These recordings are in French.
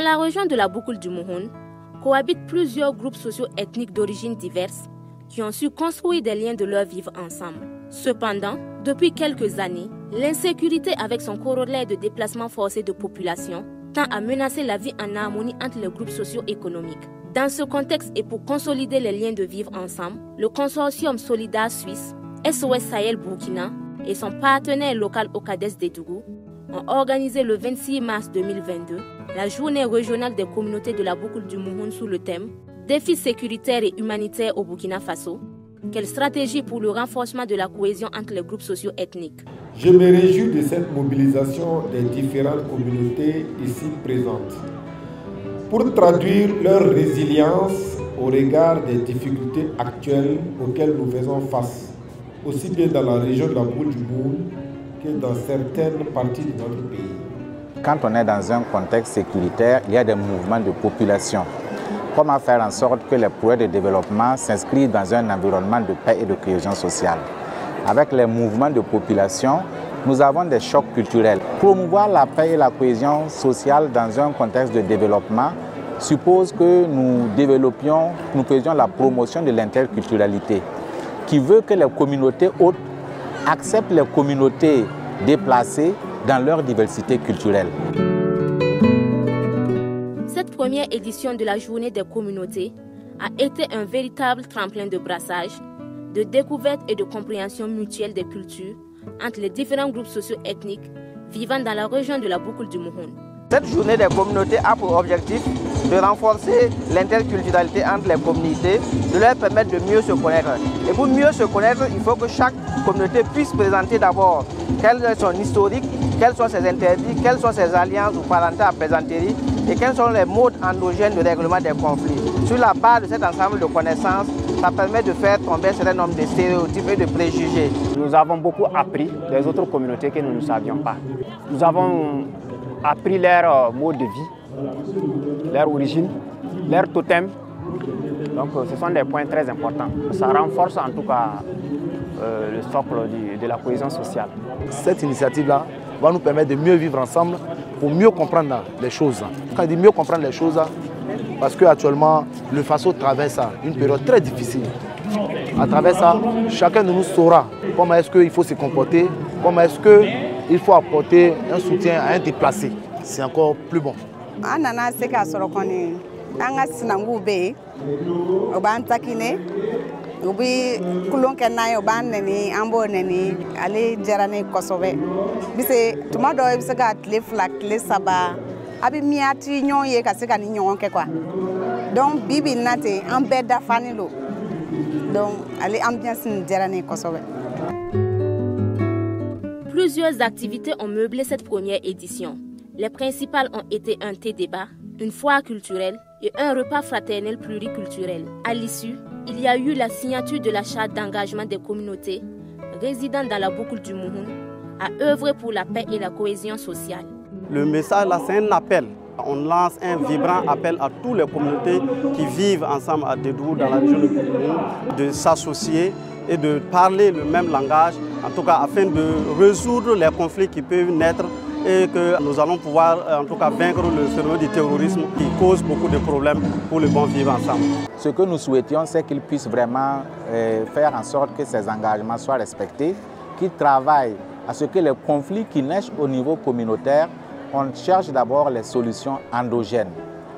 la région de la boucle du Mouhoun, cohabitent plusieurs groupes socio-ethniques d'origine diverses qui ont su construire des liens de leur vivre ensemble. Cependant, depuis quelques années, l'insécurité avec son corollaire de déplacement forcé de population tend à menacer la vie en harmonie entre les groupes socio-économiques. Dans ce contexte et pour consolider les liens de vivre ensemble, le consortium Solidar Suisse, SOS Sahel Burkina et son partenaire local Ocades Dédougou ont organisé le 26 mars 2022 la journée régionale des communautés de la boucle du Mouhoun sous le thème « Défis sécuritaires et humanitaires au Burkina Faso ». Quelle stratégie pour le renforcement de la cohésion entre les groupes socio-ethniques? Je me réjouis de cette mobilisation des différentes communautés ici présentes pour traduire leur résilience au regard des difficultés actuelles auxquelles nous faisons face, aussi bien dans la région de la boucle du Mouhoun que dans certaines parties de notre pays. Quand on est dans un contexte sécuritaire, il y a des mouvements de population. Comment faire en sorte que les projets de développement s'inscrivent dans un environnement de paix et de cohésion sociale? Avec les mouvements de population, nous avons des chocs culturels. Promouvoir la paix et la cohésion sociale dans un contexte de développement suppose que nous faisions la promotion de l'interculturalité, qui veut que les communautés hôtes acceptent les communautés déplacées dans leur diversité culturelle. Cette première édition de la Journée des communautés a été un véritable tremplin de brassage, de découverte et de compréhension mutuelle des cultures entre les différents groupes socio-ethniques vivant dans la région de la boucle du Mouhoun. Cette journée des communautés a pour objectif de renforcer l'interculturalité entre les communautés, de leur permettre de mieux se connaître. Et pour mieux se connaître, il faut que chaque communauté puisse présenter d'abord quel est son historique, quels sont ses interdits, quelles sont ses alliances ou parentés à plaisanterie et quels sont les modes endogènes de règlement des conflits. Sur la base de cet ensemble de connaissances, ça permet de faire tomber un certain nombre de stéréotypes et de préjugés. Nous avons beaucoup appris des autres communautés que nous ne savions pas. Nous avons appris leur mode de vie, leur origine, leur totem. Donc ce sont des points très importants. Ça renforce en tout cas le socle de la cohésion sociale. Cette initiative-là va nous permettre de mieux vivre ensemble pour mieux comprendre les choses. Quand je dis mieux comprendre les choses, parce qu'actuellement, le Faso traverse une période très difficile. À travers ça, chacun de nous saura comment est-ce qu'il faut se comporter, comment est-ce qu'il faut apporter un soutien à un déplacé. C'est encore plus bon. ubi kulon kenna yo ban neni ambo neni ale jarane kosobe bise tuma do bise ga tle flak le saba abi miati nyon ye ka se ka ni nyon ke kwa donc bibi nate en beda fanilo donc ale ambiance ni jarane kosobe. Plusieurs activités ont meublé cette première édition. Les principales ont été un thé débat, une foire culturelle et un repas fraternel pluriculturel. À l'issue, il y a eu la signature de la charte d'engagement des communautés résidant dans la boucle du Mouhoun à œuvrer pour la paix et la cohésion sociale. Le message là, c'est un appel. On lance un vibrant appel à toutes les communautés qui vivent ensemble à Dédougou dans la région de Mouhoun de s'associer et de parler le même langage, en tout cas afin de résoudre les conflits qui peuvent naître et que nous allons pouvoir en tout cas vaincre le phénomène du terrorisme qui cause beaucoup de problèmes pour le bon vivre ensemble. Ce que nous souhaitions, c'est qu'ils puissent vraiment faire en sorte que ces engagements soient respectés, qu'ils travaillent à ce que les conflits qui naissent au niveau communautaire, on cherche d'abord les solutions endogènes.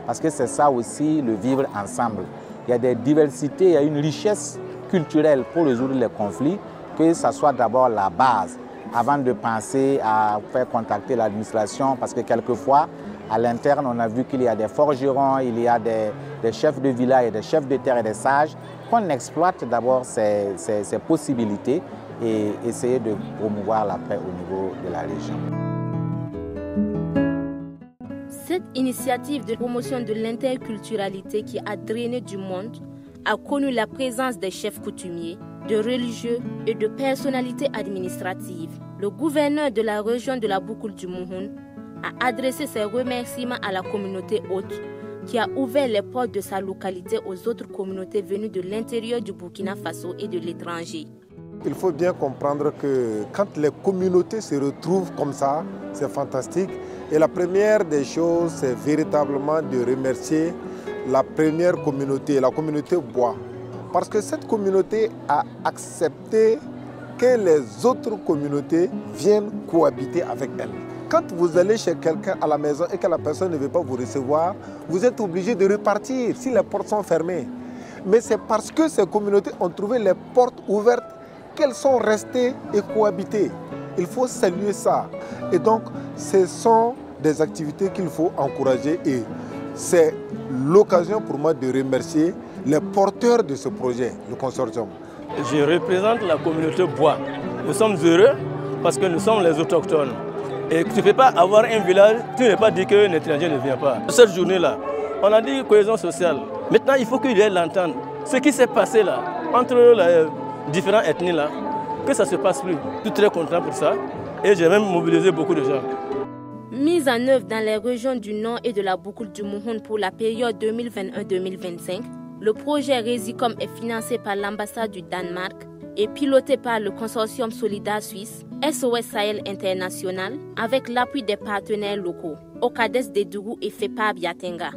Parce que c'est ça aussi le vivre ensemble. Il y a des diversités, il y a une richesse culturelle pour résoudre les conflits, que ça soit d'abord la base, avant de penser à faire contacter l'administration, parce que quelquefois, à l'interne, on a vu qu'il y a des forgerons, il y a des chefs de village, des chefs de terre et des sages, qu'on exploite d'abord ces possibilités et essayer de promouvoir la paix au niveau de la région. Cette initiative de promotion de l'interculturalité qui a drainé du monde a connu la présence des chefs coutumiers, de religieux et de personnalités administratives. Le gouverneur de la région de la boucle du Mouhoun a adressé ses remerciements à la communauté hôte qui a ouvert les portes de sa localité aux autres communautés venues de l'intérieur du Burkina Faso et de l'étranger. Il faut bien comprendre que quand les communautés se retrouvent comme ça, c'est fantastique. Et la première des choses, c'est véritablement de remercier la première communauté, la communauté Bois. Parce que cette communauté a accepté que les autres communautés viennent cohabiter avec elle. Quand vous allez chez quelqu'un à la maison et que la personne ne veut pas vous recevoir, vous êtes obligé de repartir si les portes sont fermées. Mais c'est parce que ces communautés ont trouvé les portes ouvertes qu'elles sont restées et cohabitées. Il faut saluer ça. Et donc, ce sont des activités qu'il faut encourager et c'est l'occasion pour moi de remercier les porteurs de ce projet, le consortium. Je représente la communauté Bois. Nous sommes heureux parce que nous sommes les autochtones. Et tu ne peux pas avoir un village, tu ne peux pas dire qu'un étranger ne vient pas. Cette journée-là, on a dit cohésion sociale. Maintenant, il faut qu'il y ait l'entente. Ce qui s'est passé là, entre les différentes ethnies là, que ça ne se passe plus. Je suis très content pour ça et j'ai même mobilisé beaucoup de gens. Mise en œuvre dans les régions du Nord et de la boucle du Mouhoun pour la période 2021-2025, le projet Resicom est financé par l'ambassade du Danemark et piloté par le consortium Solidar Suisse, SOS Sahel International, avec l'appui des partenaires locaux, Okades Dedougou et FEPA Biatenga.